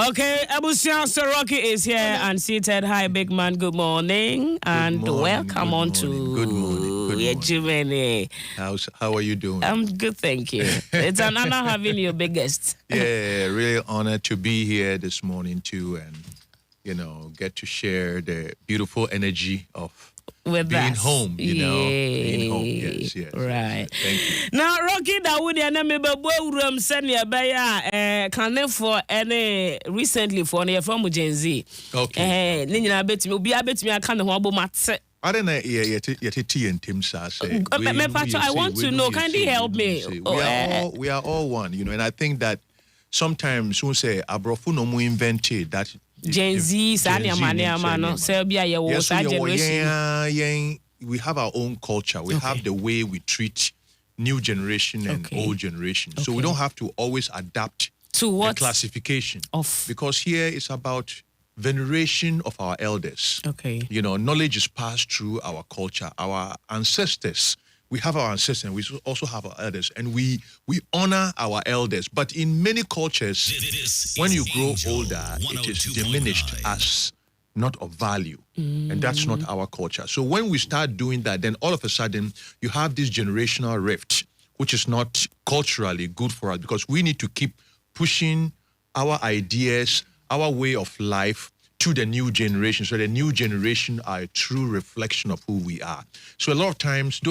Okay, Abusia Rocky is here and seated. Hi, big man. Good morning and welcome on to. Good morning. Jimmy. How are you doing? I'm good, thank you. It's an honor having your biggest. Yeah, really honored to be here this morning too, and get to share the beautiful energy of being home, being home. Yes. Right. Yes. Thank you. Now, Rocky, Dawuni Reveals send you can for any recently for any from Gen Z. Okay. Nina bet me, be a bet me, I can't know mats. I don't know yet and Tim Sass. I want to know, kindly help me. We are all one, and I think that sometimes we say Abrofu no mu invented that Gen Z, Sanya Mano, Serbia, generation. We have our own culture. We have the way we treat new generation and old generation. So we don't have to always adapt to what the classification of, because here it's about veneration of our elders. Knowledge is passed through our culture, our ancestors. We have our ancestors and we also have our elders, and we honor our elders. But in many cultures, when you grow older, it is diminished as not of value. And that's not our culture. So when we start doing that, then all of a sudden, you have this generational rift, which is not culturally good for us, because we need to keep pushing our ideas, our way of life to the new generation. So the new generation are a true reflection of who we are. So a lot of times,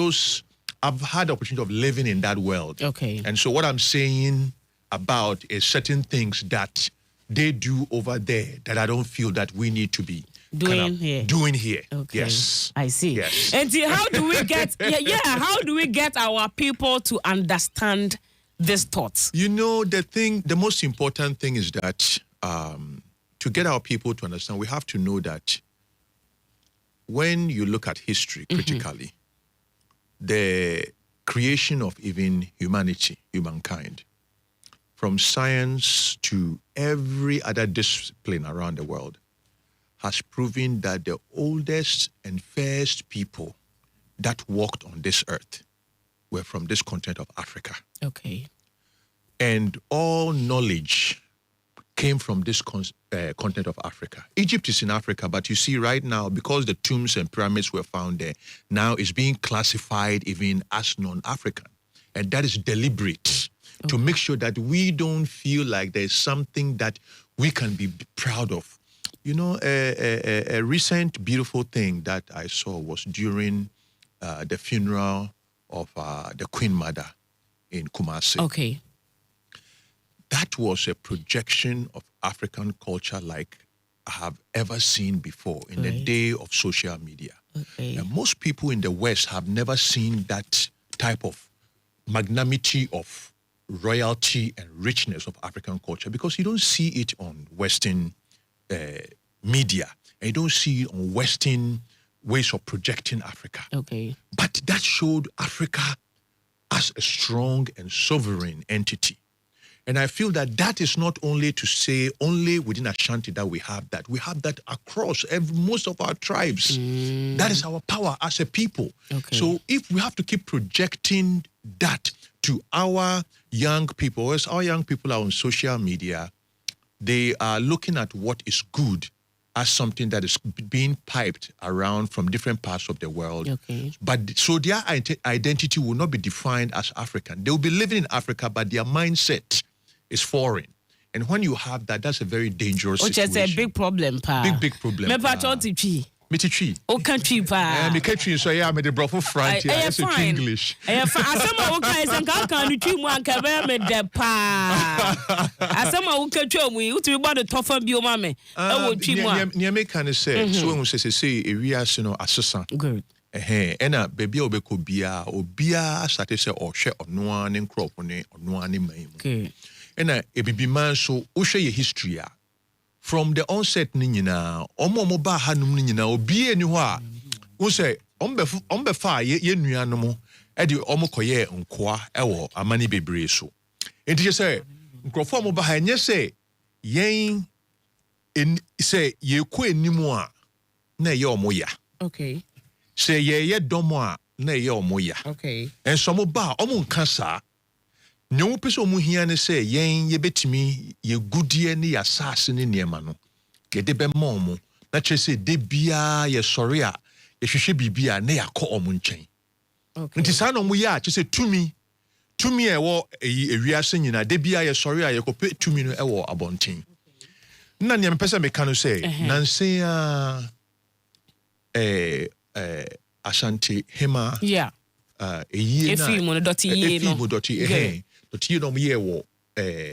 I've had the opportunity of living in that world. And so what I'm saying about is certain things that they do over there that I don't feel that we need to be doing here. Yes. I see. Yes. And how do we get how do we get our people to understand these thoughts? The most important thing is that to get our people to understand, we have to know that when you look at history critically, the creation of even humankind, from science to every other discipline around the world, has proven that the oldest and first people that walked on this earth were from this continent of Africa. And all knowledge came from this continent of Africa. Egypt is in Africa, but you see right now, because the tombs and pyramids were found there, now it's being classified even as non-African. And that is deliberate to make sure that we don't feel like there's something that we can be proud of. A recent beautiful thing that I saw was during the funeral of the Queen Mother in Kumasi. That was a projection of African culture like I have ever seen before in the day of social media. And most people in the West have never seen that type of magnanimity of royalty and richness of African culture, because you don't see it on Western media, and you don't see it on Western ways of projecting Africa. But that showed Africa as a strong and sovereign entity. And I feel that is not only to say only within Ashanti that we have that. We have that across most of our tribes. That is our power as a people. So if we have to keep projecting that to our young people, as our young people are on social media, they are looking at what is good as something that is being piped around from different parts of the world. But so their identity will not be defined as African. They will be living in Africa, but their mindset is foreign. And when you have that, that's a very dangerous situation. Which is a big problem, pa. Big problem. Me tree. O country pa. Me country so yeah me the brofo front here. That's English. Asema wo kai sanka kan no twi mu anka be me de pa. Asema wo katwa mu utimi bo de tofa bi o ma me. E wo twi mu a. Ne me kan say so when say ewiase no asesa. Good. Ena baby obeko obia start say ohwe ono an crop ne ono an man. Okay. Ena ebibi man so ohwe ye history a from the onset ni nyina omo ba hanum ni nyina obi eni ho a wo say ombe fa ye nuanom e de omo koye nkoa e wo amani bebre so enti je say nkrofo omo ba ha nye say yen say ye ko enimu a na ye omo ya say ye domo a na ye omo ya okay en so mo ba omo nka sa nyomu pese omu hia ne say yen ye betimi ye gudie ne ya sase ne niema no ye de be momo na che say de bia ye sori a ye hwehwe bibia na yakọ omu nchen. Okay. Nti sa no mu ya che say tumi e wo ewiase nyina de bia ye sori a ye kope tumi no e wo abonten. Na ne me pese me ka no say nanse a Ashanti Hema eyi na efi mo doti ye no doti no ye wo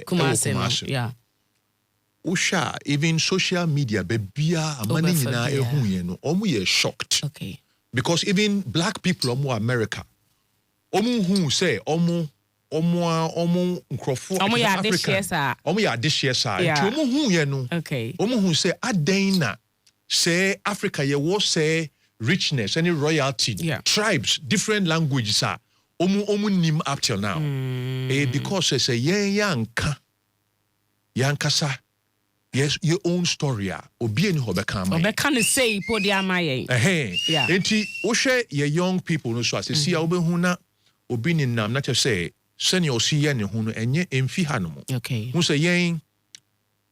Kumase yeah. Usha even social media bebia amani nyina ehun ye no omu ye shocked. Okay. Because even black people omu America omu hu say omu nkrofo omu ya Africa omu ya adehye sa nti omu hu ye no okay omu hu say aden na say Africa ye wo say richness any royalty tribes different languages are omu nim up till now because say yankasa yes your own story obi eni obeka no say podi amaye enti wo hwe ye young people no so asesi a obehu na obi ni nam na che say senior osi ye ne hu no enye emfi ha no mo okay hu say yen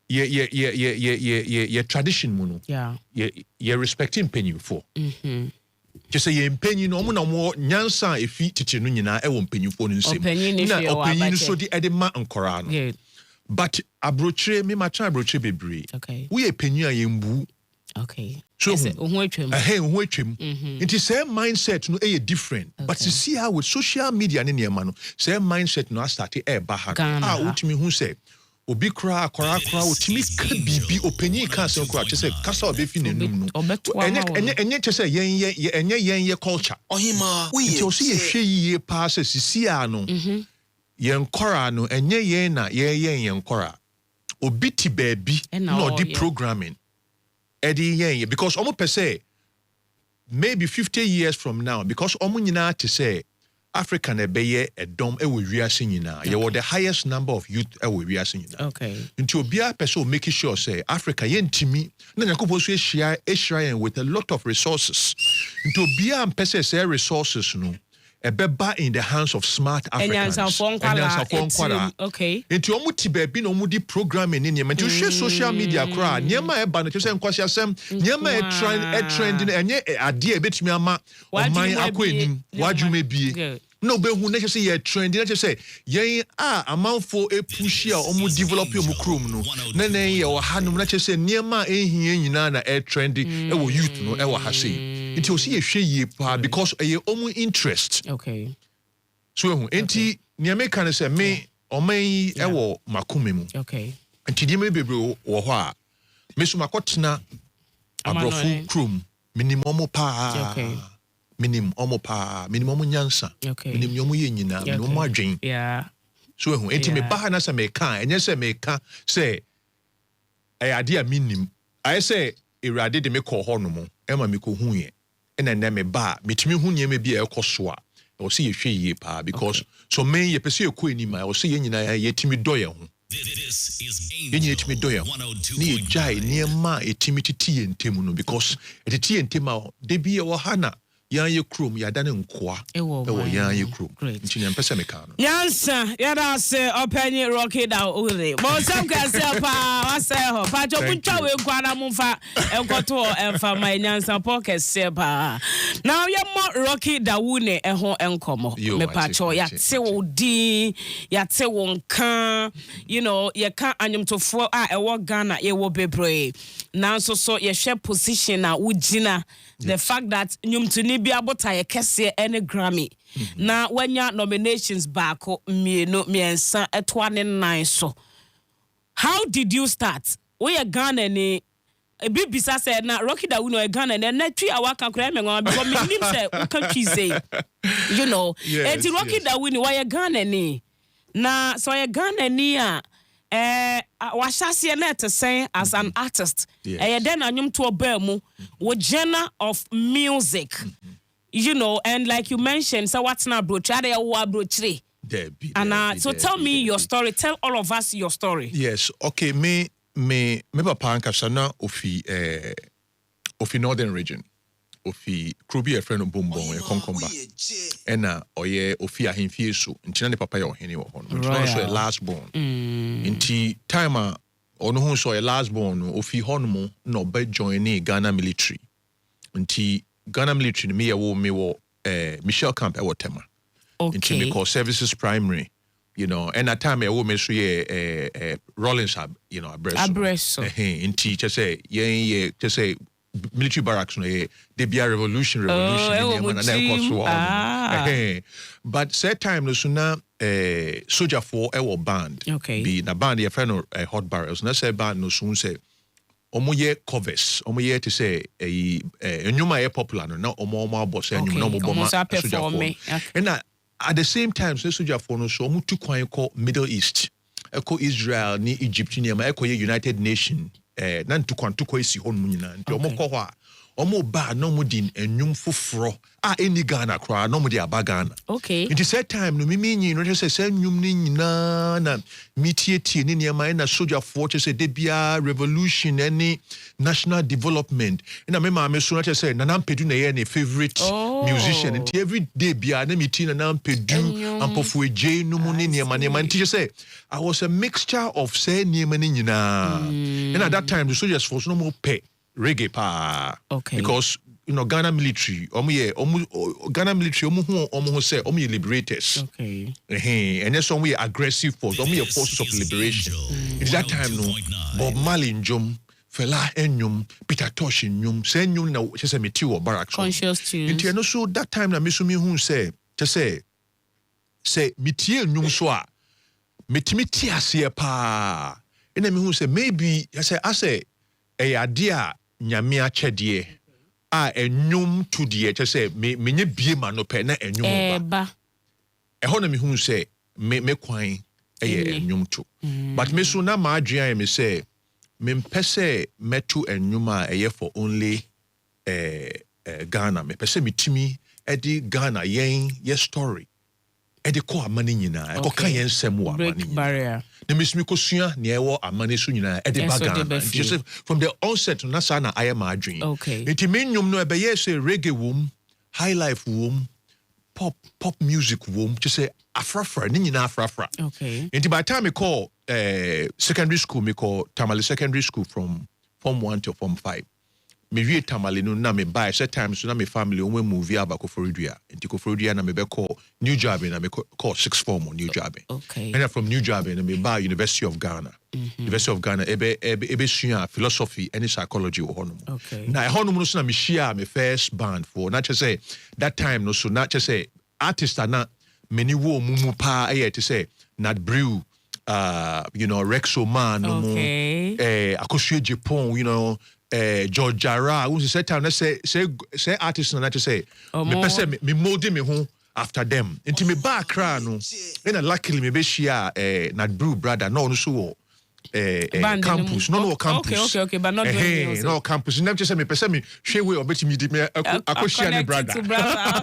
ye tradition mu no ye respecting penny for just say ye penny no mo na mo nyansa efi tete no nyina e wo penny for no nsem na openyin so di edema nkora no but abrochire me ma try abrochire bebre okay we ye penny a ye mbu okay so ohu atwam ohu atwam it is same mindset no e different but you see how with social media ne niema no same mindset no start e ba ha utimi hu say obi kra otimi ka bibi openyi ka se kra che say kasa obefi nenum no enye che say yen culture ohima we ye so ye hwe yiye pa se sisia no yen kora no enye yen na yen kora obi ti baabi no di programming edi yen because omo per se maybe 50 years from now because omo nyina to say African ebeye edom ewo wiase nyina ye were the highest number of youth ewo wiase nyina okay nti obia person make sure say Africa yentimi na yakobo so ehira with a lot of resources nti obia mpese say resources no ebeba in the hands of smart Africans okay nti omu ti ba bi na omu di programming ni nti hwe social media kra niema eba no tse nkwasi asem niema trend no enye ade ebetumi ama oman akwanim wadwuma bie no be hu na tse ye trend na tse yen amanfo epush a omu develop omu chrome no na ye o hanum na tse niema ehie nyina na trend e wo youth no e wo ha sei nti o si ye hwe ye pa because ye omu interest okay so hu enti niema kan say me oman ewo makome mu okay nti di me bebre wo ho a me so makotena abrofu chrome minimum pa okay minimum nyansa minimum ye nyina minimum adwen so hu enti me ba na say me kan enye say me ka say ade a minim I say irade de me ko ho no mo e ma me ko hu ye ena na me ba metimi hu niema bi e koso a o se ye hwe ye pa because so me ye pese ko enima o se ye nyina ye timi doye ho this is ye timi doye ni jai niema etimi titi ye ntemu no because etiti ye ntema de bi ye wo hana yan ye krom ya dane nkoa ewo yan ye krom nti ne mpese me ka no yansa ya da se openye rocky da ure bo sam ka se pa wase ho pa jo buncha we kwara mfa enkoto emfa ma yansa pocket se pa now ye mo rocky da wune eho enkomo me pa cho ya te wo din ya te wo nka you know ye ka anyumtofo a ewo Ghana ye wo bebre now so ye share position na ugina the fact that nyumtuni bi abota ye kese any Grammy na wanya nominations back miensa etwa ne nine so how did you start we Ghana ni bibisa say na Rocky da Uno Ghana na twi awaka kra me ngwa because me nim say uka say you know eti Rocky da Uno we Ghana ni na so ye Ghana ni a washase na to say as an artist then anyum to oba mu wo genre of music you know and like you mentioned so what's na broach ade wo broachre and so tell me your story, tell all of us your story. Yes, okay, me papa ankasa na ofi northern region ofi Krubi a friend of Bombon, a concomba. Ena oye ofi ahemfie so. Ntina ne papa ye ohene wo ho. Ntina so a last born. Nti time ono hu so a last born ofi hono no be join Ghana military. Nti Ghana military me wo Michelle Camp e Tema. Okay. Nti me call services primary. You know, and at time I will make sure Rollins abreso. Nti just say just say military barracks no they be a revolution but set time no sooner soldier for our band be na band your friend hot barrels na say band no soon say omo ye covers omo ye to say enyuma ye popular no omo boss enyuma no omo soldier for and at the same time soldier for no so omo tu kwan call Middle East eko Israel ni Egypt ni ma eko United Nation na ntukwantukwa esi hɔ no nyina nti ɔmo kɔ hɔ a ɔmo ba na ɔmo di enwum foforo a eni Ghana kra na ɔmo di aba Ghana nti set time no mimi nyi no sɛ enwum ni nyina na mitietie ni nneɛma na soldier for sɛ de bia revolution any national development na me ma me so na sɛ na nampedu na yɛ ne favorite musician nti every day bia na miti na nampedu ampofo eje no mu ni nneɛma nti sɛ I was a mixture of say nneɛma ni nyina and at that time the soldiers force no more pay reggae pa because you know Ghana military Ghana military omo say omo liberators and then some we aggressive force omo forces of liberation at that time no Bob Marley njom Fela enyum Peter Tosh enyum say enyum na say meti wo barracks conscious tunes nti no so that time na me so me hu say meti enyum so a metimi ti ase pa ena me hu say maybe I say ade a nyame akyɛdeɛ a enyum to deɛ kyɛ sɛ menye bie ma no pɛ na enyum ba ɛhɔ na me hu sɛ me kwan ɛyɛ enyum to but me so na ma adwea me sɛ me mpɛ sɛ meto enyum a ɛyɛ for only Ghana me pɛ sɛ metimi ɛde Ghana yɛn story ɛde kɔ amane nyinaa ɛkɔ ka yɛn nsɛm wɔ amane nyinaa na mesimi kosua ne ɛwɔ amane so nyinaa ɛde ba Ghana just from the onset na sa na ayɛ ma adwen nti me nnwom no ɛbɛyɛ sɛ reggae wom high life wom pop music wom just say afrafra ne nyinaa afrafra nti by the time me call secondary school me call Tamale Secondary School from Form 1 to Form 5 me wie Tamale no na me buy set time so na me family onwe movie aba Koforidua nti Koforidua na me be call New Jabe na me call sixth form on New Jabe and from New Jabe na me buy University of Ghana University of Ghana ebe sua philosophy and psychology wo hono na hono no so na me share me first band for na che say that time no so na che say artist na many wo mumu pa to say Nat Brew you know Rexo Man no mo akosue Japan you know George Jara who said time say artist na to say me person me molding me ho after them into me back cry no and luckily me be share Nat Brew brother no so campus no campus okay but not doing no campus never just say me person me share way obeti me me akosua ne brother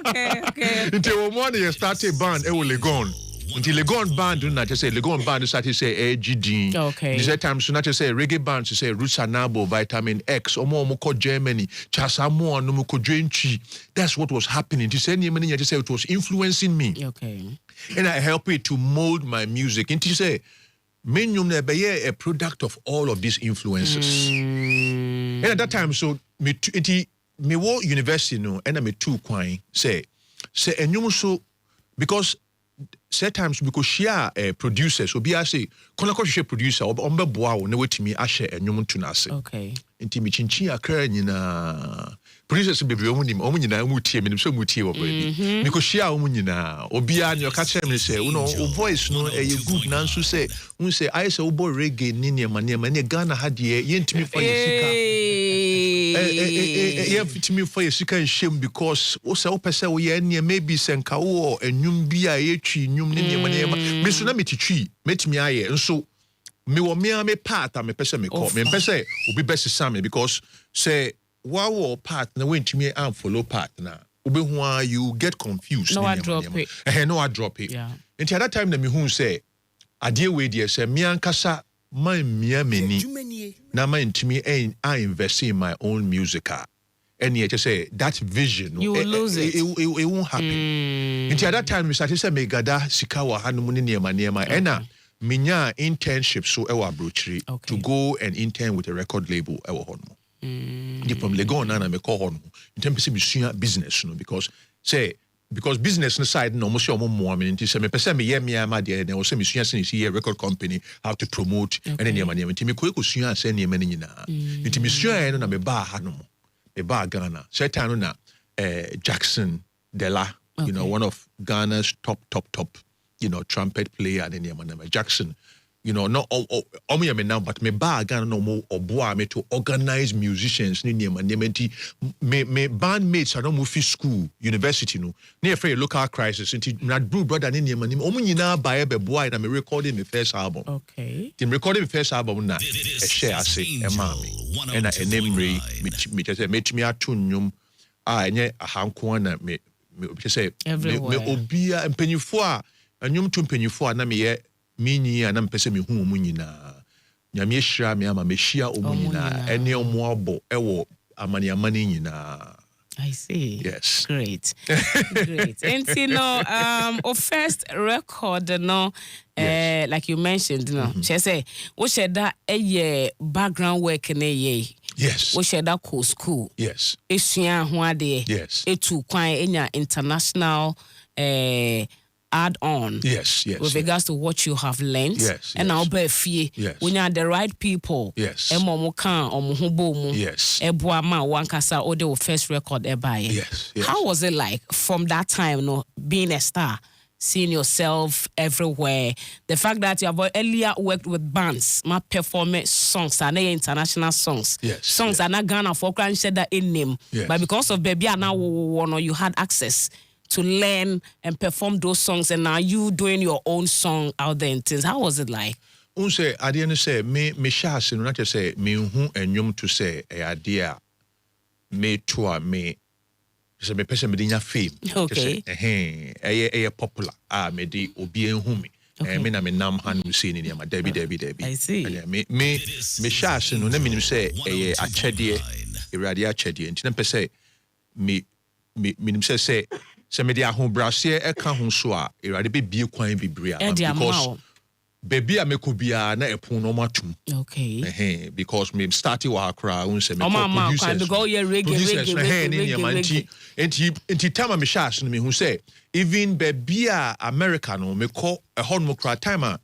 okay until one year started band e will Legon until Legon band do not just say Legon band started say AGD this time so not just say reggae band to say Roots Anabo Vitamin X omo ko Germany Chasamoah no mo ko Dwenchi that's what was happening to say any just say it was influencing me and I help it to mold my music and to say Menyum na be a product of all of these influences and at that time so me wo university no and me two kwan say enyum so because set times because share producers obi say kola ko hwe producer ombeboa wo na wetimi ahye enyum to na ase nti mi chinchin akra nyina producers bebre omu nyina mu tie me so mu tie wo baby mi ko share omu nyina obi a ne ka kire me say wo no voice no good na nso say un say I say wo bo reggae ni ne Ghana ha de yentimi for yesika yentimi for yesika shame because wo say wo pese wo ye ne maybe senka wo enyum bi a yetwi nyum ne me so na metitwi metimi aye nso me wo me part a me pese me call me pese obi best same because say wow part na wentimi am follow part na obi hu you get confused no I drop it and at that time na me hu say ade we dey say me ankasa man mia meni na man ntimi I invest in my own music and you just say that vision. You will lose it. It won't happen. Until at that time, we started to say, "Megada sikawa hanumuni niema." Ena minya internship so ewa brochery to go and intern with a record label ewa honmo. From Lego na me call honmo. In terms of business, because business side no mo more. I mean, say me pese me ye me ama de na o say me sua say a record company how to promote and niema. Nti me ko sua say niema ni nyina. Nti me sua na me ba ha no mo. Me ba Ghana. So time na Jackson Dela, you know, one of Ghana's top, trumpet player and niema. Jackson, you know, not me now, but me ba Ghana no mo oboa me to organize musicians ni niema. Me bandmates are no move school, university no. Near for a local crisis. Nti na brother ni niema. Omo nyina ba e be boy na me recording my first album. Okay. Tim recording my first album na a share say e ma me. And a name me just say me atu nnwom enye ahanko na me just say me obia mpanyifo a nnwom to mpanyifo na me ye minyi na mpese me hu omu nyina nyame ehira me ama me hia omu nyina ene omu abo ewo amani nyina. I see. Yes. Great. Great. And you know, our first record, like you mentioned, she say, what should that a background work in a year? Yes. What should that school? Yes. It's yes. It's quite in your international add-on. Yes. With regards to what you have learned. Yes. And now be fear. Yes. When you are the right people. Yes. Yes. Wankasa or first record Yes. How was it like from that time, being a star, seeing yourself everywhere? The fact that you have earlier worked with bands, my performance songs are international songs. Yes. Songs are not Ghana for said that in name. Yes. But because of Baby and now you had access to learn and perform those songs, and now you doing your own song out there and things. How was it like? Say I didn't say me shas no not just say me hu enwom to say e idea me to me say me person me dinya fame. Okay. Say popular me di obi enhu me. Me na me nam han mu say ni ma Debbie. I see. Me shas no na minim say achede irade achede nti na pese me minim say me di ahobrase e ka ho so a irade be bie kwan bibria because baby a mekobia na epon no matum. Okay. Because me started wa akra un say me producers go ye reggae enti time me shas no me hu say even baby a America no me call a hon mo kra time a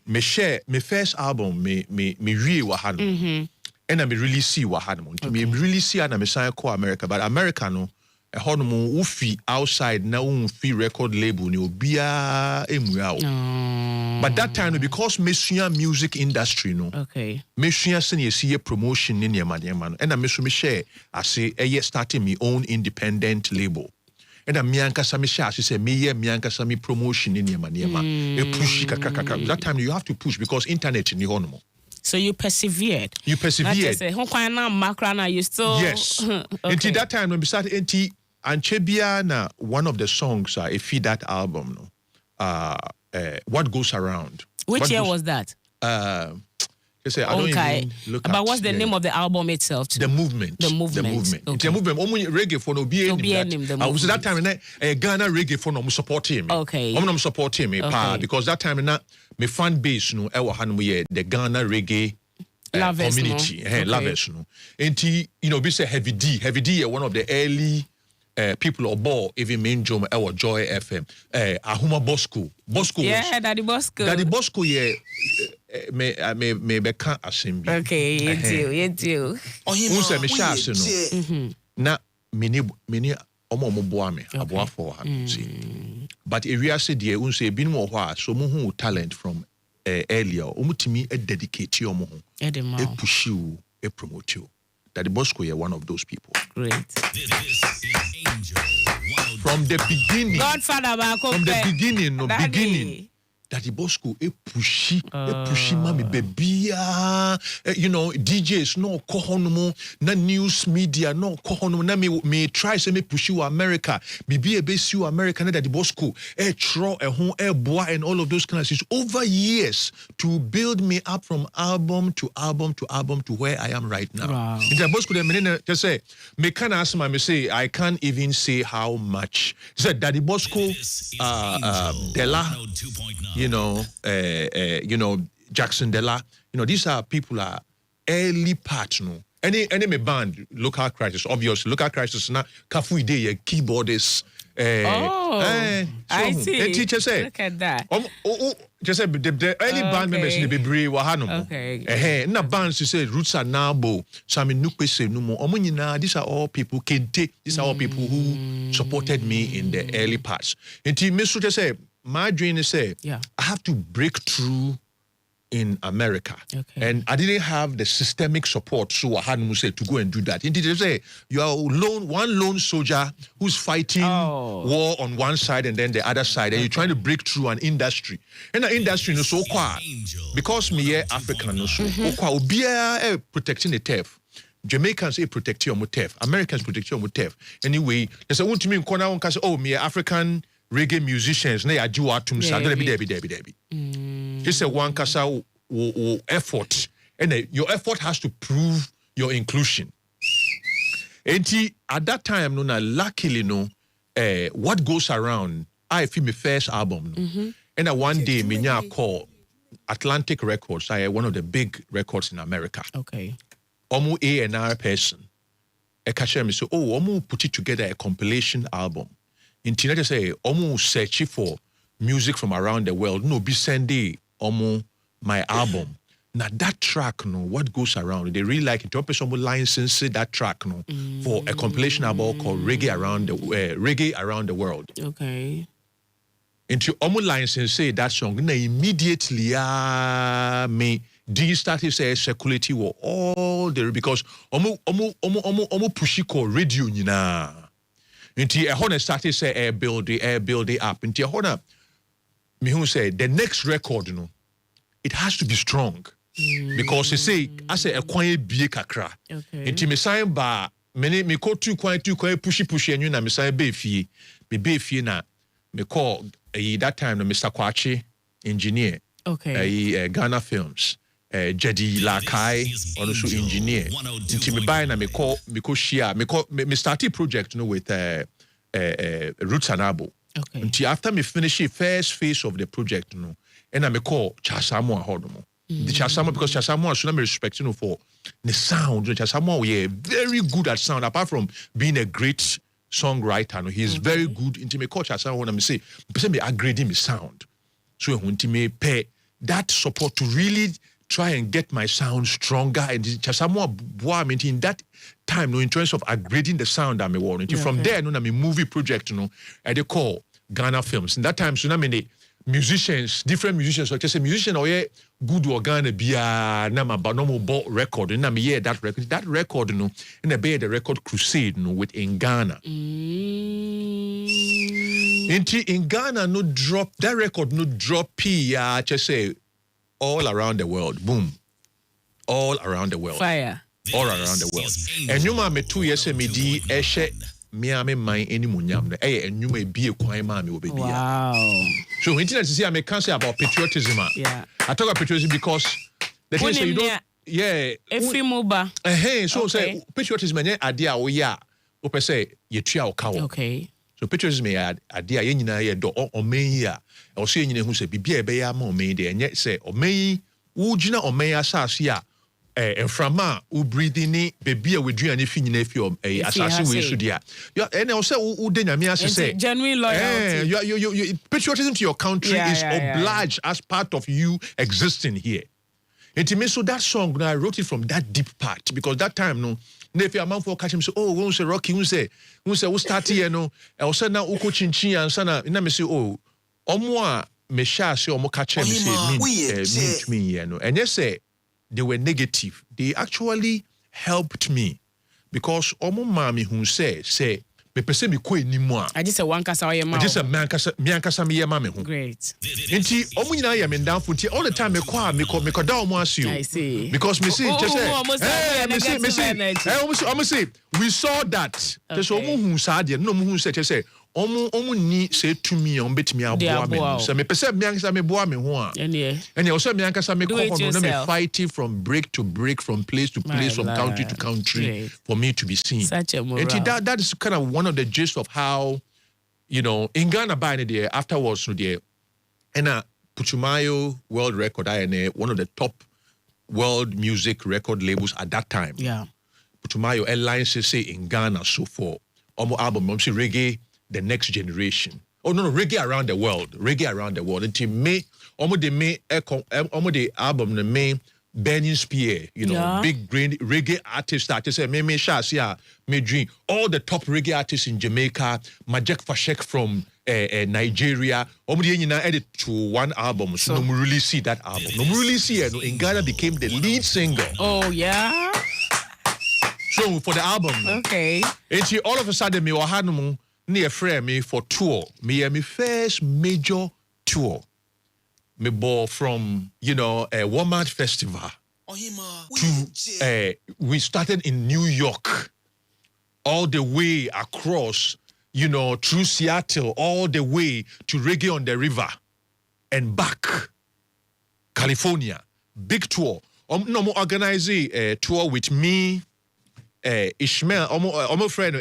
me share me first album me wie wa ha no and I me release wa ha no me release na me sign call America, but America no a hono ufi outside na unfi record label ni obia emua. But that time because mesua music industry no. Okay. Mesua se ne see promotion ni niema no. And I meso me share I say starting my own independent label. And I miankasa me share say me ye miankasa me promotion ni niema. E push kakaka. That time you have to push because internet ni hono. So you persevered. You persevered. You still. Yes. Okay. Until that time when we started and Chebia na one of the songs if that album no What Goes Around. Which year was that? I don't even look at. But what's the name of the album itself? The Movement. The Movement. Okay. The Movement. Reggae for no be that. I was that time Ghana reggae for no support him. Okay. I'm not supporting me because that time na me fan base no ewa hanmu ye the Ghana reggae community. Lovers no. And be say Heavy D one of the early people or ball even main drum or Joy FM. Amoah Bosco. Yeah, Daddy Bosco. Daddy Bosco me beka assembly. Okay, you do. Who say me shas no. Na mini omo boa me aboa for see. But area say dey un say binu ho so mo hu talent from earlier. Omutimi dedicate omo ho. E push you, e promote you. Daddy Bosco is one of those people. Great. From the beginning. Godfather, from the beginning, Daddy Bosco pushy mami baby you know DJs no kohonomo na news media no kohonomo na me try say me push you America bibi e base you America na Daddy Bosco tro ho boy and all of those kind of things over years to build me up from album to album to album to where I am right now. Wow. Daddy Bosco the just say me can ask me say I can't even say how much. He said Daddy Bosco Della, you know, Jackson Della, you know, these are people are early part, no. Any me band, Local Crisis, obviously, Local Crisis, na kafu ide keyboardist. I see. And teacher say, look at that. Just say the early band members in the Bibri wahano. Okay. Na bands you say Roots and Nabo, Sami Nukwe no more. Omunina, these are all people kente. These are all people who supported me in the early parts. And Mr. just say, my dream is say, I have to break through in America. Okay. And I didn't have the systemic support, so I had to say to go and do that. Indeed, they say you are one lone soldier who's fighting war on one side and then the other side, and you're trying to break through an industry. And the industry is so quiet because me African no so quiet. Protecting the turf. Jamaicans protect your turf. Americans protect your turf. Anyway, there's a one to me in corner one can say, oh, me African reggae musicians, na yaji atum sa debi. Just a one kasa effort, and your effort has to prove your inclusion. And at that time, no, luckily, no, what goes around. I feel my first album, and one day, me call Atlantic Records. One of the big records in America. Okay. Almost A&R person. I catch me say, oh, almost put it together a compilation album. In Tina say, almost searching for music from around the world. No, be sending almost my album. Now that track, no, what goes around? They really like it. To someone license that track, no, for a compilation album called Reggae Around the World. Okay. Into almost license say that song. Now immediately, me. D started say circulate were all there because almost pushy call radio na. Until a honor started say air build it up. Until a honor me who say the next record, you know, it has to be strong. Because he say I say a quiet be kakra. Okay. Until me sign ba me call too quiet pushy and you na me sign be fee na me call that time no Mr. Kwachi engineer. Okay. Ghana Films. Jedi Lakai, also engineer. Until me buy na me call share me started project, you know, with Roots and Abo. Okay. Until after me finish the first phase of the project, you know, and I me call Amoah Hodomo. The Amoah because Amoah should not be respected, you know, for the sound. Amoah we very good at sound. Apart from being a great songwriter, you know, he is very good. Until me call Amoah when I say, me upgrading me sound. So until me pay that support to really try and get my sound stronger. And Chasamoah in that time, no, in terms of upgrading the sound I'm wanting. From there, no, I'm a movie project, you know, and they call Ghana Films. In that time, so I mean, musicians, different musicians, so just a musician or good or Ghana be a normal record, and I'm that record, you know, and I bear the record crusade, you know, with in Ghana. In Ghana, no drop that record, no drop just say. All around the world, boom. All around the world. Fire. All around the world. And you ma me 2 years me di eshe me ame man any munyam. And you may be a kwai ma me obebi. Wow. So when you see I can't say about patriotism. Yeah. I talk about patriotism because the thing is you don't Efimuba. So say patriotism and idea o ya o pe say ye tua o ka wo. Okay. So patriotism idea ye nyina ye do o men ya. I was saying, who said, "Be a bear more made and yet say, or may Ujina or may assasia, and from ma, who breathing it, baby, we do anything if you're a assassin, we should, yeah. And also, who didn't me say, genuine loyalty. You patriotism to your country is obliged as part of you existing here. And to me, so that song, I wrote it from that deep part because that time, no. If you're a man for catch him, say, oh, won't say Rocky, who say, who start here, no, I'll send now Uko Chinchin and Sana, and I say, oh. Amoah me share say omo ka che me say me you know and yes say they were negative. They actually helped me because omo ma me hu say me pese me ko enimu a I just say one kasa oye ma. I just say me ankasa me ye ma me ho Great. Enti omu nyina ye me ndanfo nti all the time me kwa me ko da omu asio I see. because me see just say omu say we saw that just omu hu sa de no omu hu say omu ni say tumi on betimi aboa me so me pese me ankasa me boa me ho a ene o say me ankasa me ko no na me fighting from break to break from place to place from country to country for me to be seen. Such a moral. And that is kind of one of the gist of how, you know, in Ghana by the afterwards there and Putumayo World Record one of the top world music record labels at that time. Yeah. Putumayo Airlines say in Ghana so for almost album say reggae the next generation. Oh no, reggae around the world. Reggae around the world. Until May almost the album the May Burning Spear, you know, big reggae artists that say me Shasia, me dream. All the top reggae artists in Jamaica, Majek Fashek from Nigeria, nyina edit to one album. So no really see that album. No really see it. In Ghana became the lead singer. Oh yeah. So for the album. Okay. And all of a sudden me wahanu near frame me for tour. Me first major tour. Me bought from, you know, a Walmart festival to, we started in New York, all the way across, you know, through Seattle, all the way to Reggae on the River and back, California. Big tour. No more organize a tour with me, Ishmael, almost friend,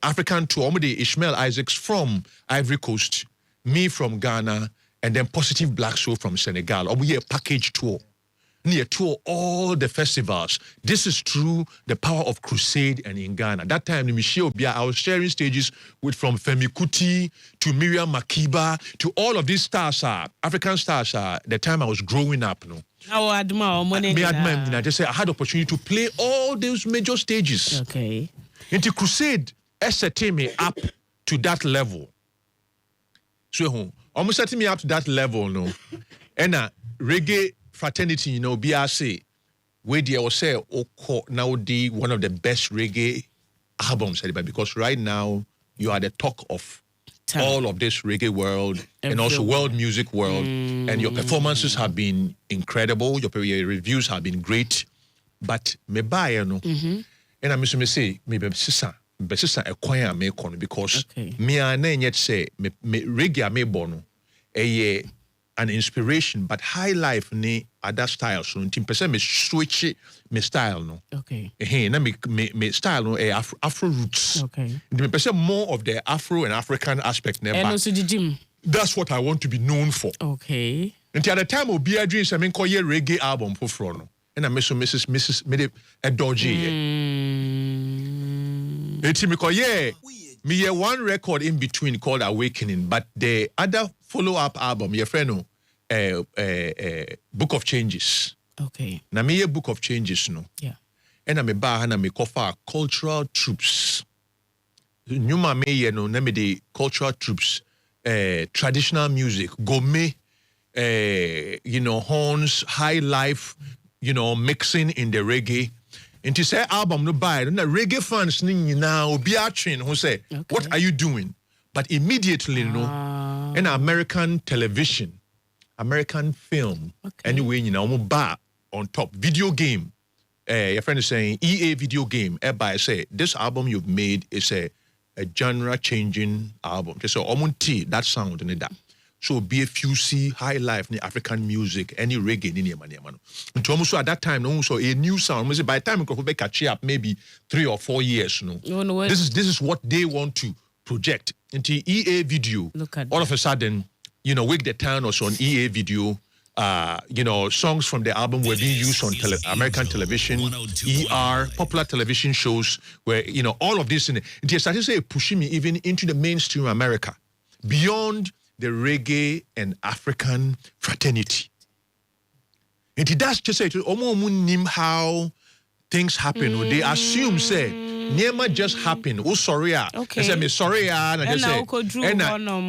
African tour, the Ishmael Isaacs from Ivory Coast, me from Ghana, and then Positive Black Soul from Senegal. We a package tour. Near tour all the festivals. This is through the power of crusade and in Ghana. That time, Michelle Bia, I was sharing stages with from Femi Kuti to Miriam Makeba to all of these stars, African stars. The time I was growing up, no. I admire. I just say I had opportunity to play all those major stages. Okay. Into crusade, set me up to that level. So almost setting me up to that level, no. And reggae fraternity, you know, BRC, where they will say, now the one of the best reggae albums, because right now you are the talk of all of this reggae world and also world music world, and your performances have been incredible. Your reviews have been great, but me buy, you know, and I miss me say, maybe sister. A choir me kono because me and yet say me reggae me bono an inspiration but high life ni other styles so 10% me switch me style no na me style no afro roots me person more of the Afro and African aspect never that's what I want to be known for until at the time obi adwin say me call ye reggae album for no and I miss Mrs. me a dodgy it's me one record in between called Awakening, but the other follow-up album, your friend, Book of Changes. Na me Book of Changes, no. Yeah. And I'm a bar and I'm a cover cultural troops. Nyuma me no na me the cultural troops, traditional music, gourmet, you know, horns, high life, you know, mixing in the reggae. And to say album no buy, na reggae fans ni now be atrin who say, what are you doing? But immediately, you know, in American television, American film, anyway, you know, bar on top, video game. Your friend is saying EA video game. Everybody say this album you've made is a genre-changing album. So omunti that sound in that. So BFUC, high life, ni African music, any reggae, ni man. And almost at that time, also a new sound. By the time we could catch up, maybe 3 or 4 years. This is what they want to project into EA video. All of a sudden, you know, Wake the Town was on EA video. You know, songs from the album were being used on American television, ER, popular television shows, where you know all of this. It started to say pushing me even into the mainstream America, beyond the reggae and African fraternity. And it does just say to how things happen. They assume say Niema just happened. Oh, sorry. Okay. I said, me sorry. And I just say,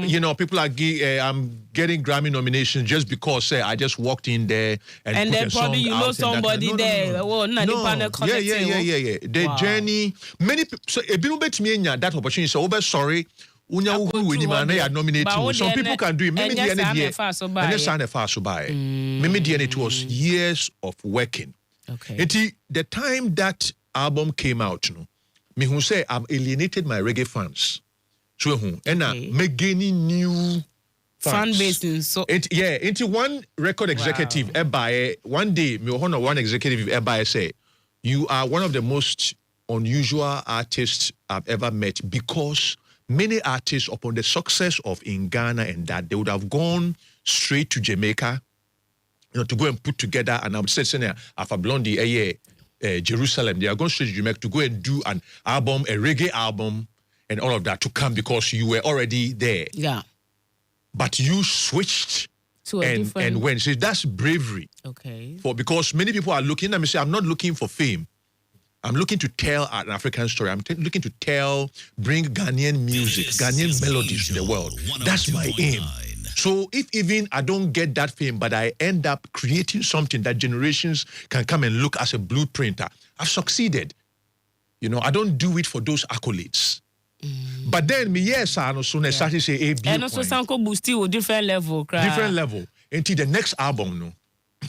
you know, people are I'm getting Grammy nominations just because I just walked in there and put then a probably song you out know somebody no. there. Oh, no. Yeah. The journey. Many people. So a bit bet me that opportunity. So sorry. Nominated. Some people can do it. Maybe it was years of working. Okay. The time that album came out, me who say I've alienated my reggae fans. So me gaining new fan base. So into one record executive one day me one executive say you are one of the most unusual artists I've ever met, because many artists upon the success of in Ghana and that they would have gone straight to Jamaica, to go and put together, and I'm saying Alpha Blondie, Jerusalem, they are going straight to Jamaica to go and do an album, a reggae album, and all of that to come because you were already there. Yeah. But you switched to a different... and went. So that's bravery. Okay. Because many people are looking, let me say, I'm not looking for fame. I'm looking to tell an African story. I'm looking to bring Ghanaian music, Ghanaian melodies to the world. That's my aim. So if even I don't get that fame, but I end up creating something that generations can come and look as a blueprint, I've succeeded. You know, I don't do it for those accolades. But then I started say and also Sanko boost you different level. Different level. Until the next album,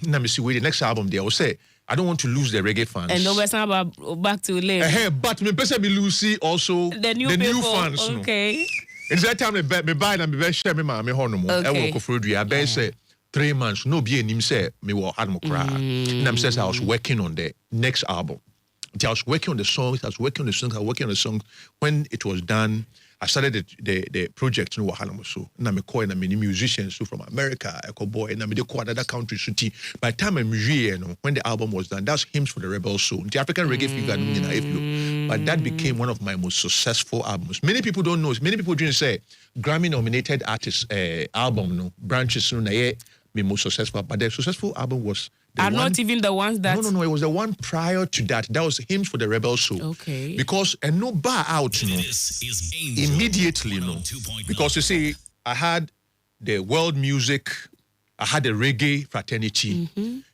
let me see where the next album there will say, I don't want to lose the reggae fans. And no, about back to live. But me person me Lucy also the new fans. Okay. It's that time me buy and me share me hono mo. I work for you. I say 3 months. No be him say me wo had mo cry. And I'm says I was working on the next album. I was working on the songs. When it was done, I started the project in Wahala so. And I'm calling many musicians from America, Echo Boy, and I'm other countries. By the time I'm here, when the album was done, that's Hymns for the Rebel Soul. The African Reggae Fever, but that became one of my most successful albums. Many people don't know. Many people didn't say Grammy-nominated artist album, branches, my most successful. But the successful album was not even the ones that... No, it was the one prior to that. That was Hymns for the Rebel Soul. Okay. Because, and no bar out, immediately, because you see, I had the world music, I had the reggae fraternity.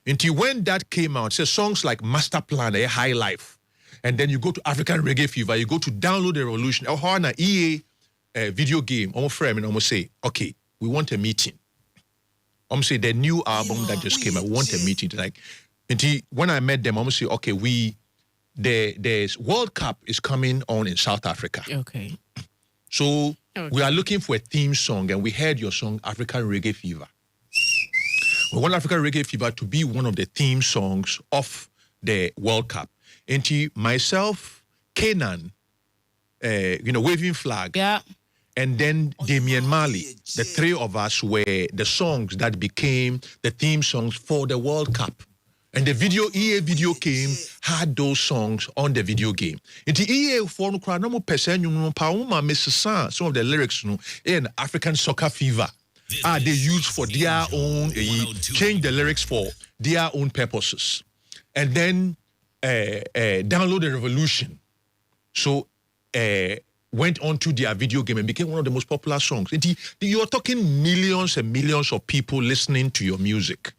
Until when that came out, so songs like Master Plan, High Life, and then you go to African Reggae Fever, you go to Download the Revolution, or an EA video game, almost frame, and almost say, okay, we want a meeting. I'm saying the new album that just came out, we want a meeting. Like, when I met them, I'm say, okay, the World Cup is coming on in South Africa. Okay. So we are looking for a theme song, and we heard your song, African Reggae Fever. We want African Reggae Fever to be one of the theme songs of the World Cup. And myself, Kenan, waving flag. Yeah. And then Damian Marley, the three of us were the songs that became the theme songs for the World Cup. And the EA video came, had those songs on the video game. In the EA form, some of the lyrics in African Soccer Fever they used for their own, change the lyrics for their own purposes. And then Download the Revolution. So, went on to their video game and became one of the most popular songs. You're talking millions and millions of people listening to your music.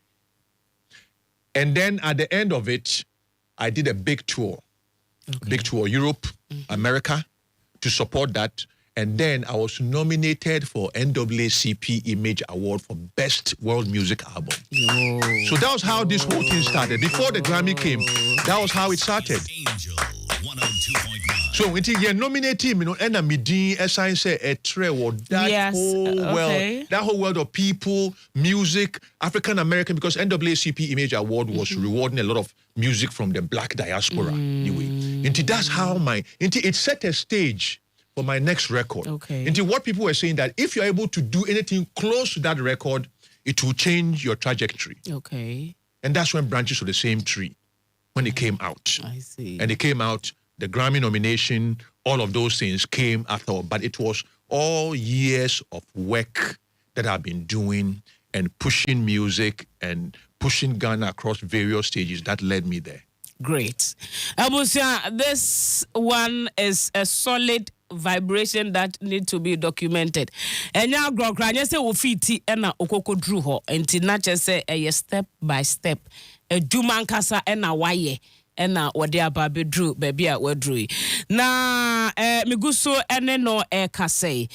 And then at the end of it, I did a big tour. Big tour, Europe, America, to support that. And then I was nominated for NAACP Image Award for Best World Music Album. So that was how this whole thing started. Before the Grammy came, that was how it started. So when you nominate him, and I'm as I say, a world, that whole world of people, music, African American, because NAACP Image Award was rewarding a lot of music from the Black diaspora. Anyway, that's how it set a stage for my next record. What people were saying that if you're able to do anything close to that record, it will change your trajectory. And that's when Branches of the Same Tree, when it came out. I see. And it came out. The Grammy nomination, all of those things came after, but it was all years of work that I've been doing and pushing music and pushing Ghana across various stages that led me there. Great. Abusia, this one is a solid vibration that need to be documented. Enya grokranya se ofiti ena okoko dru ho enti na chese step by step. Eduma nkasa ena waye ena wode aba bedru baby a wadru. Na miguso ene no kase.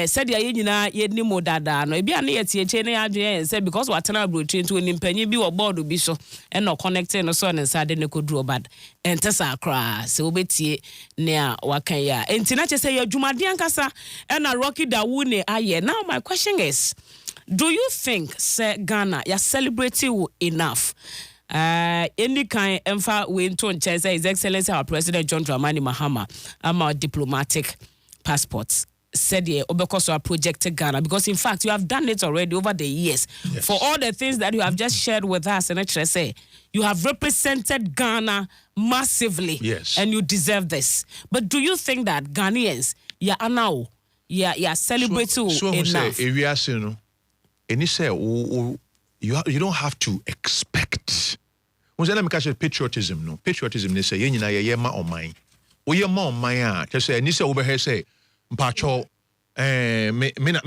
Said ya nyina ye ni modada no ebi ane yetieche ne adwen say because watena abrochi nti onimpanyi bi wo board bi so ena connecting no so ne sade ne kodru bad. Entesa kra se obetie ne a wakan ya. Enti na chese ya dwumade ankasa ena Rocky Dawuni aye. Now my question is, do you think say Ghana ya celebrating enough? Any kind emfa we into His Excellency our President John Dramani Mahama our diplomatic passports said yeah because we are projected Ghana, because in fact you have done it already over the years. Yes. For all the things that you have just shared with us, and actually say you have represented Ghana massively. Yes. And you deserve this. But do you think that Ghanaians now celebrating enough? You don't have to expect. Let me catch patriotism. No patriotism. They say ye ma on mine. O ye ma on mine. Just say ni say over here say mpacho mina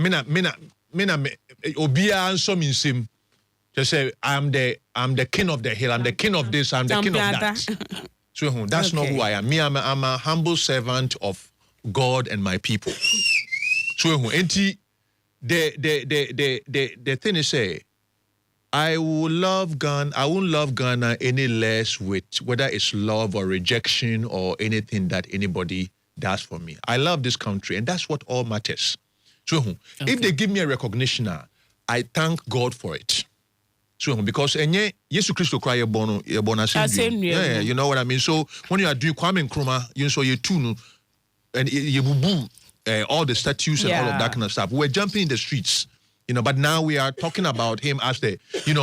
obia anso minsim. Just say I'm the king of the hill. I'm the king of this. I'm the king of that. So that's not who I am. Me, I'm a humble servant of God and my people. So enti the thing is say, I will love Ghana. I won't love Ghana any less with whether it's love or rejection or anything that anybody does for me. I love this country, and that's what all matters. So, if they give me a recognition, I thank God for it. So, because Yesu Christo cry bono yeah, you know what I mean. So, when you are doing Kwame Nkrumah, you so you tune and you boo all the statues and all of that kind of stuff. We're jumping in the streets. But now we are talking about him as the,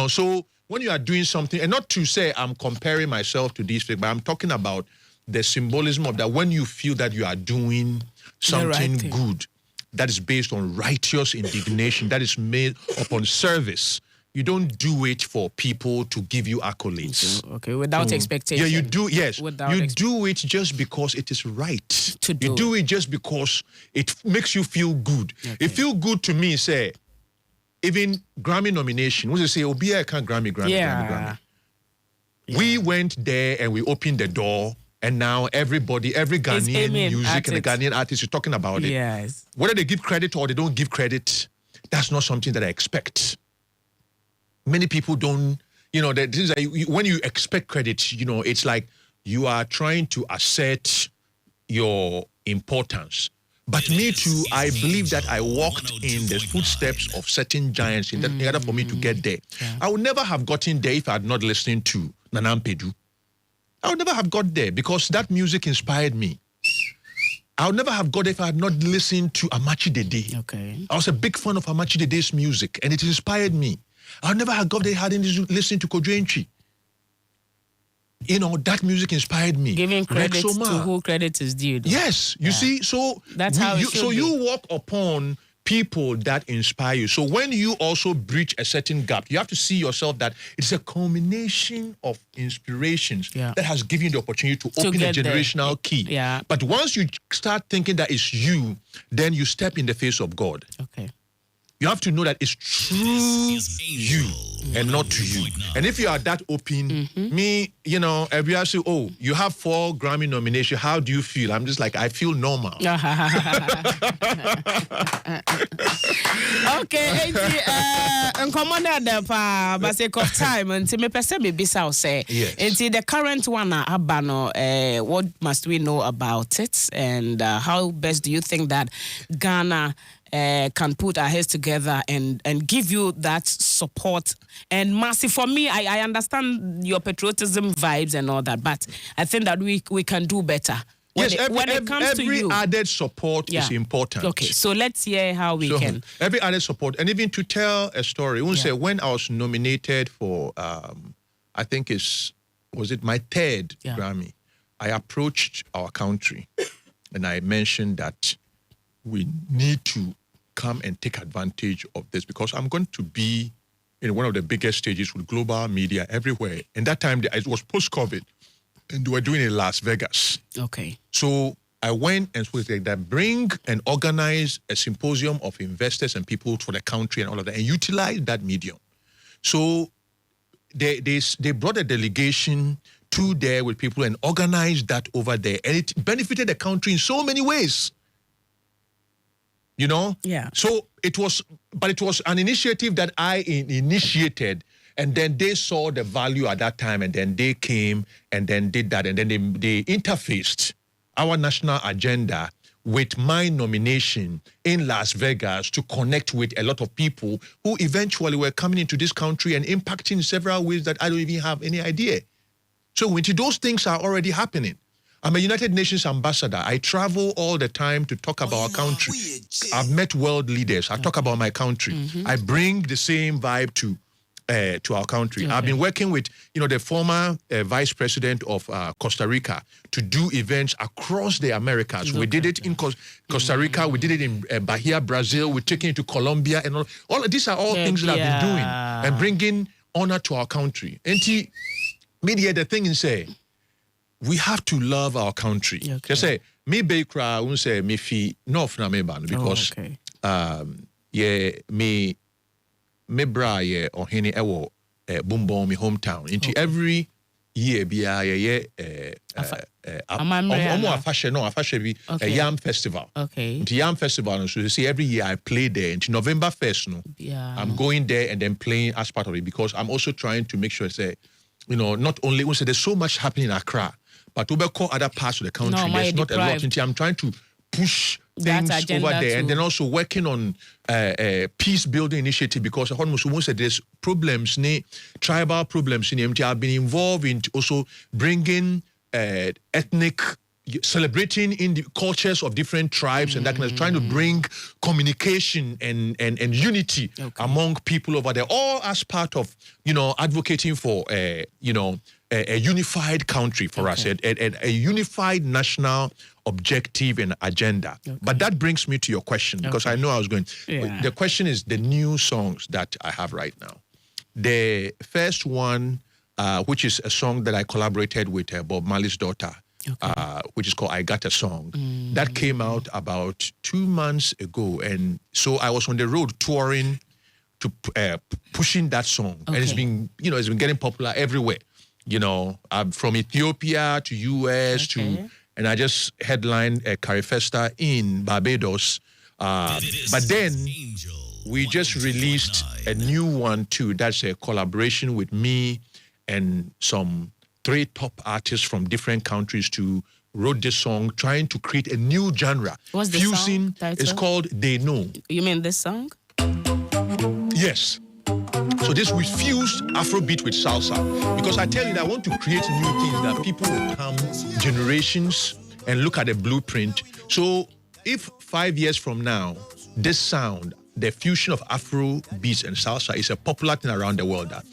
so when you are doing something, and not to say I'm comparing myself to these people, but I'm talking about the symbolism of that when you feel that you are doing something good that is based on righteous indignation, that is made upon service. You don't do it for people to give you accolades. Okay, without expectation. Yeah, you do, yes. You do it just because it is right. To do. You do it just because it makes you feel good. Okay. It feels good to me, say, even Grammy nomination, we say, Obia can't Grammy. Yeah. We went there and we opened the door, and now every Ghanaian music and the Ghanaian artists is talking about it. Yes. Whether they give credit or they don't give credit, that's not something that I expect. Many people don't, when you expect credit, it's like you are trying to assert your importance. But me too, I believe that I walked in the footsteps of certain giants in order for me to get there. Yeah. I would never have gotten there if I had not listened to Nanam Pedu. I would never have got there because that music inspired me. I would never have got there if I had not listened to Amachi Dede. Okay. I was a big fan of Amachi Dede's music, and it inspired me. I would never have got there if I hadn't listened to Kojo that music inspired me. Giving credit to who credit is due. Though. Yes, you see, so that's how you walk upon people that inspire you. So when you also breach a certain gap, you have to see yourself that it's a culmination of inspirations that has given you the opportunity to open a generational key. Yeah. But once you start thinking that it's you, then you step in the face of God. Okay. You have to know that it's true you and not to you. And if you are that open, me, every I say, oh, you have 4 Grammy nominations. How do you feel? I'm just like, I feel normal. Okay, but sake of time, until me person be bisa say. Yes. Until the current one, Abano, what must we know about it, and how best do you think that Ghana can put our heads together and give you that support and mercy? For me, I understand your patriotism vibes and all that, but I think that we can do better. When it comes to you, every added support is important. Okay, so let's hear how we can. Every added support, and even to tell a story. Say when I was nominated for, I think was it my 3rd Grammy, I approached our country and I mentioned that we need to come and take advantage of this because I'm going to be in one of the biggest stages with global media everywhere. And that time, it was post-COVID. and they were doing it in Las Vegas. Okay. So I went and was like that, bring and organize a symposium of investors and people for the country and all of that, and utilize that medium. So they brought a delegation to there with people and organized that over there, and it benefited the country in so many ways. You know? Yeah. So it was an initiative that I initiated, and then they saw the value at that time, and then they came and then did that, and then they interfaced our national agenda with my nomination in Las Vegas to connect with a lot of people who eventually were coming into this country and impacting in several ways that I don't even have any idea. So those things are already happening. I'm a United Nations ambassador. I travel all the time to talk about our country. I've met world leaders. I talk about my country. I bring the same vibe to our country. I've been working with, the former vice president of Costa Rica to do events across the Americas. We did it in Costa Rica. We did it in Bahia, Brazil. We're taking it to Colombia. And all of these are all things that I've been doing and bringing honor to our country. And media, the thing is, we have to love our country. Just say, me Bakra, I won't say me fi north na me ban because me bra ye ohene ewo Bumbon me hometown. Into every year be Amoah afashe bi a yam festival. Okay. Into yam festival, so you see every year I play there. Into November 1st, I'm going there and then playing as part of it because I'm also trying to make sure not only we say there's so much happening in Accra, but we call other parts of the country. There's not a lot. I'm trying to push things over there, and then also working on peace building initiative because there's problems, tribal problems in MT. I've been involved in also bringing ethnic, celebrating in the cultures of different tribes and that kind of trying to bring communication and unity among people over there, all as part of advocating for a unified country for us, a unified national objective and agenda. But that brings me to your question because I know I was going. The question is the new songs that I have right now. The first one, which is a song that I collaborated with Bob Marley's daughter. Which is called I Got a Song. That came out about 2 months ago. And so I was on the road touring to pushing that song. And it's been, it's been getting popular everywhere. From Ethiopia to US and I just headlined a Carifesta in Barbados. But then we just released a new one too. That's a collaboration with me and some 3 top artists from different countries to wrote this song, trying to create a new genre. What's the song title? It's called They Know. You mean this song? Yes. So we fused Afrobeat with salsa. Because I tell you that I want to create new things that people will come generations and look at the blueprint. So if 5 years from now, this sound, the fusion of Afro beats and salsa is a popular thing around the world that,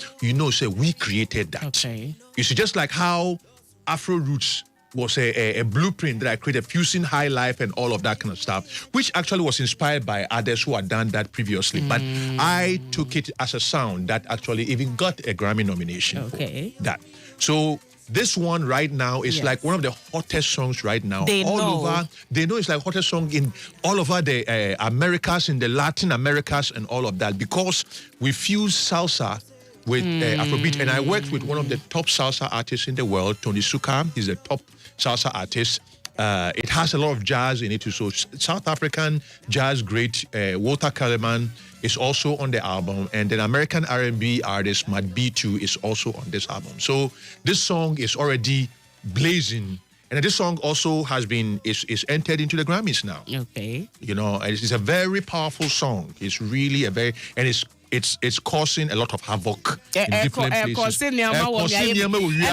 say we created that. Okay. You see, just like how Afro Roots was a blueprint that I created, fusing high life and all of that kind of stuff, which actually was inspired by others who had done that previously. But I took it as a sound that actually even got a Grammy nomination for that. So this one right now is like one of the hottest songs right now. They know it's like hottest song in all over the Americas, in the Latin Americas and all of that because we fuse salsa with Afrobeat. And I worked with one of the top salsa artists in the world, Tony Suka. He's a top salsa artist. It has a lot of jazz in it too. So South African jazz great Walter Kellerman is also on the album, and then American R&B artist Matt B2 is also on this album. So this song is already blazing, and this song also has been is entered into the Grammys now. Okay, it's a very powerful song. It's really it's causing a lot of havoc in different places. And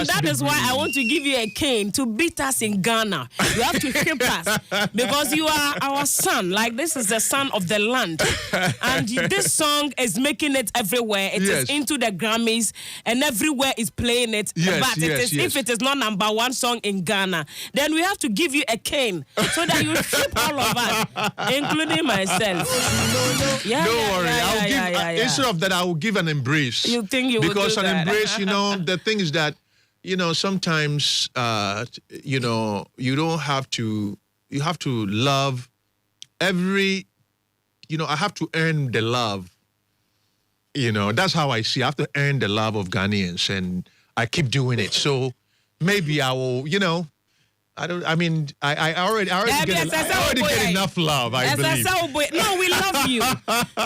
that is why I want to give you a cane to beat us in Ghana. You have to ship us because you are our son. Like, this is the son of the land. And this song is making it everywhere. It is into the Grammys and everywhere is playing it. But if it is not number 1 song in Ghana, then we have to give you a cane so that you ship all of us, including myself. Don't worry. Instead of that, I will give an embrace. You think you will do that? Because an embrace, the thing is that sometimes, you don't have to, you have to love every, I have to earn the love. That's how I see. I have to earn the love of Ghanaians, and I keep doing it. So maybe I will, I already get enough love, I believe. No, we love you.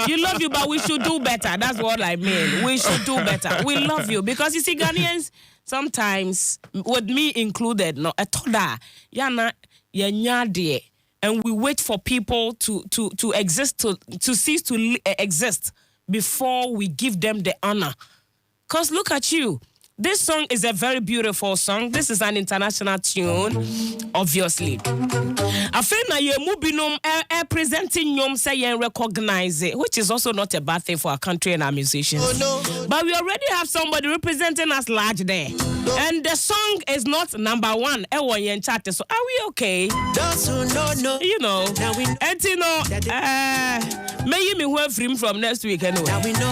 You love you, but we should do better. That's what I mean. We should do better. We love you. Because you see, Ghanaians, sometimes, with me included, no, yana, and we wait for people to exist, to cease to exist before we give them the honor. Because look at you. This song is a very beautiful song. This is an international tune, obviously. I feel na ye mubinum presenting yom say ye recognize it, which is also not a bad thing for our country and our musicians. But we already have somebody representing us large there. And the song is not number one. So are we okay? And may you me who free from next week anyway. Now we know.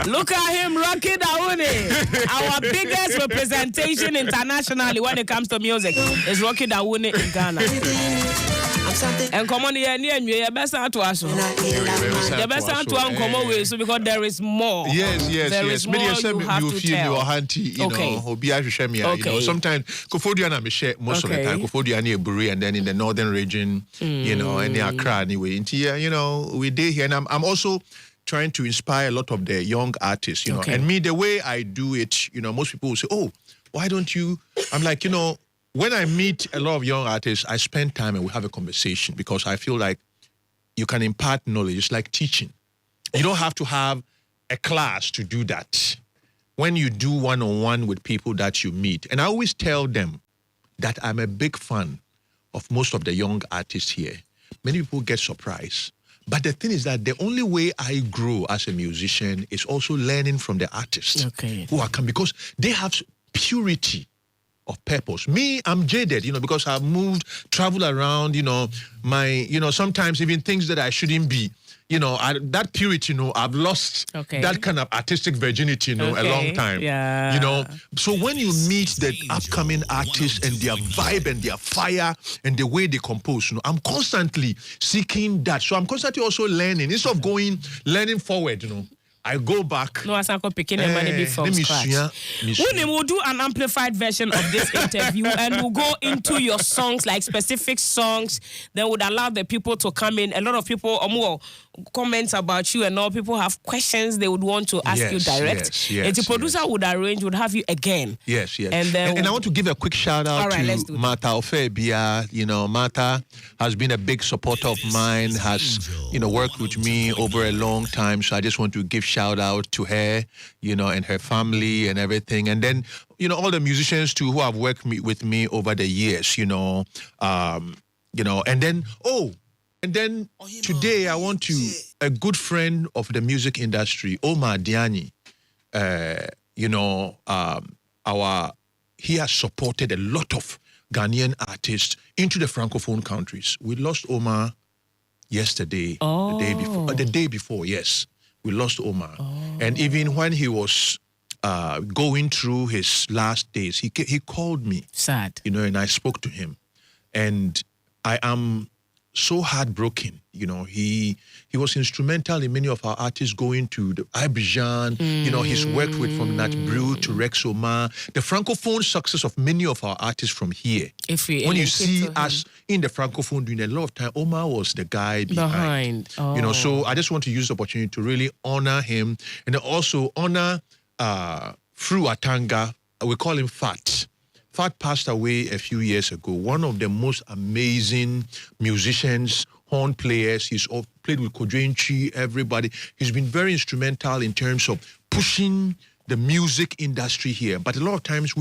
Look at him rocking Dawuni. Our biggest representation internationally when it comes to music is rocking Dawuni in Ghana. And come on here, you best out to us. The best out to us come away, so because there is more. Yes. There is more you have to tell. Your auntie, sometimes Kofodiana me share most of the time. Kofodiana Buri, and then in the northern region, and Accra anyway. We day here, and I'm also trying to inspire a lot of the young artists, And me, the way I do it, most people will say, "Oh, why don't you?" I'm like, when I meet a lot of young artists, I spend time and we have a conversation because I feel like you can impart knowledge. It's like teaching. You don't have to have a class to do that. When you do one-on-one with people that you meet, and I always tell them that I'm a big fan of most of the young artists here. Many people get surprised. But the thing is that the only way I grow as a musician is also learning from the artists who are coming, because they have purity of purpose. Me, I'm jaded, because I've moved, traveled around, sometimes even things that I shouldn't be. That purity, I've lost that kind of artistic virginity, a long time. Yeah. So when you meet the upcoming artists and their vibe and their fire and the way they compose, I'm constantly seeking that. So I'm constantly also learning. Instead of learning forward, I go back. No, I can't pick any money from scratch. We'll do an amplified version of this interview and we'll go into your songs, like specific songs that would allow the people to come in. A lot of people, more comments about you, and all people have questions they would want to ask you direct. And the producer would would have you again. Yes. And then and I want to give a quick shout out to Martha Ofebia. Martha has been a big supporter of mine, has, worked with me over a long time. So I just want to give shout out to her, and her family and everything. And then, all the musicians too who have worked with me over the years, and then, today I want to, a good friend of the music industry, Omar Diani, he has supported a lot of Ghanaian artists into the Francophone countries. We lost Omar yesterday, the day before, yes. We lost Omar. And even when he was going through his last days, he called me. Sad. And I spoke to him. And I am so heartbroken. He was instrumental in many of our artists going to the Abidjan. He's worked with from Nat Brew to Rex Omar. The Francophone success of many of our artists from here. When you see us in the Francophone doing a lot of time, Omar was the guy behind. So I just want to use the opportunity to really honor him and also honor Fru Atanga. We call him Fat. Fat passed away a few years ago. One of the most amazing musicians, horn players. He's played with Kojenchi, everybody. He's been very instrumental in terms of pushing the music industry here. But a lot of times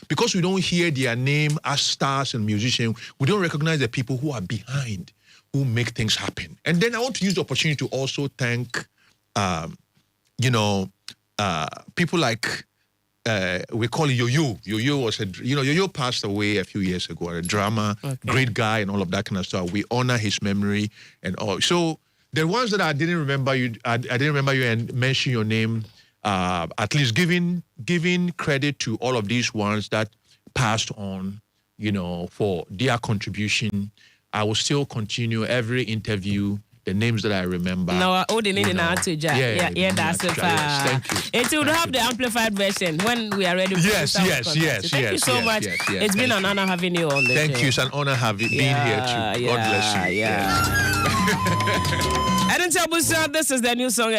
because we don't hear their name as stars and musicians, we don't recognize the people who are behind, who make things happen. And then I want to use the opportunity to also thank, people like, we call it Yo-Yo. Yo-Yo was Yo-Yo passed away a few years ago. A drama, great guy and all of that kind of stuff. We honor his memory and all. So The ones that I didn't remember you, I didn't remember you and mention your name. At least giving credit to all of these ones that passed on, for their contribution. I will still continue every interview. The names that I remember. No, all the names now to yeah, that's it. Thank you. It will have the amplified version when we are ready. Yes. Thank you so much. It's been an honor having you on the show. Thank you. It's an honor being here too. God bless you. Yeah. And then this is the new song.